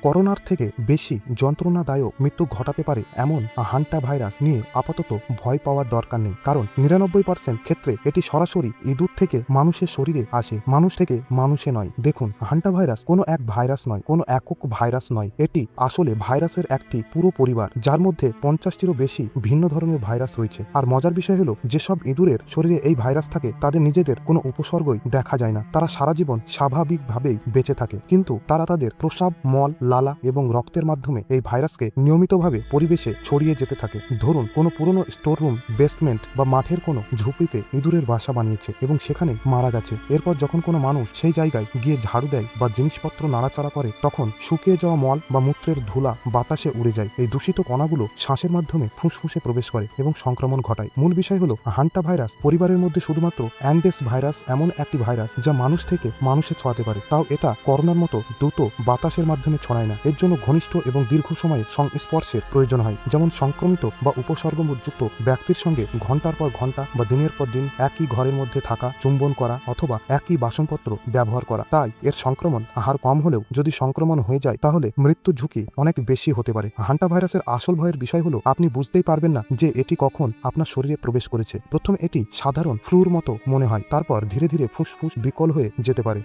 করোনার থেকে বেশি যন্ত্রণাদায়ক মৃত্যু ঘটাতে পারে এমন হান্টা ভাইরাস নিয়ে আপাতত ভয় পাওয়ার দরকার নেই, কারণ ৯৯% ক্ষেত্রে এটি সরাসরি ইঁদুর থেকে মানুষের শরীরে আসে, মানুষ থেকে মানুষে নয়। দেখুন, হান্টা ভাইরাস কোনো এক ভাইরাস নয়, কোনো একক ভাইরাস নয়। এটি আসলে ভাইরাসের একটি পুরো পরিবার, যার মধ্যে 50টিরও বেশি ভিন্ন ধরনের ভাইরাস রয়েছে। আর মজার বিষয় হলো, যেসব ইঁদুরের শরীরে এই ভাইরাস থাকে তাদের নিজেদের কোনো উপসর্গই দেখা যায় না। তারা সারা জীবন স্বাভাবিকভাবেই বেঁচে থাকে, কিন্তু তারা তাদের প্রস্রাব, মল, লালা এবং রক্তের মাধ্যমে এই ভাইরাসকে নিয়মিতভাবে পরিবেশে ছড়িয়ে যেতে থাকে। ধরুন, কোনো পুরনো স্টোররুম, বেসমেন্ট বা মাঠের কোনো ঝুপড়িতে ইঁদুরের বাসা বানিয়েছে এবং সেখানে মারা গেছে। এরপর যখন কোনো মানুষ সেই জায়গায় গিয়ে ঝাড়ু দেয় বা জিনিসপত্র নাড়াচাড়া করে, তখন শুকিয়ে যাওয়া মল বা মূত্রের ধুলা বাতাসে উড়ে যায়। এই দূষিত কণাগুলো শ্বাসের মাধ্যমে ফুসফুসে প্রবেশ করে এবং সংক্রমণ ঘটায়। মূল বিষয় হলো, হান্টা ভাইরাস পরিবারের মধ্যে শুধুমাত্র অ্যান্ডেস ভাইরাস এমন একটি ভাইরাস যা মানুষ থেকে মানুষে ছড়াতে পারে। তাও এটা করোনার মতো দ্রুত বাতাসের মাধ্যমে ছড়ায় না। এর জন্য ঘনিষ্ঠ এবং দীর্ঘ সময়ের সংস্পর্শের প্রয়োজন হয়, যেমন সংক্রমিত বা উপসর্গযুক্ত ব্যক্তির সঙ্গে ঘন্টার পর ঘন্টা বা দিনের পর দিন একই ঘরের মধ্যে থাকা, চুম্বন করা অথবা একই বাসনপত্র ব্যবহার করা। তাই এর সংক্রমণ হার কম হলেও যদি সংক্রমণ হয়ে যায় তাহলে মৃত্যুর ঝুঁকি অনেক বেশি হতে পারে। হান্টা ভাইরাসের আসল ভয়ের বিষয় হলো, আপনি বুঝতেই পারবেন না যে এটি কখন আপনার শরীরে প্রবেশ করেছে। প্রথম এটি সাধারণ ফ্লুর মতো মনে হয়, তারপর ধীরে ধীরে ফুসফুস বিকল হয়ে যেতে পারে।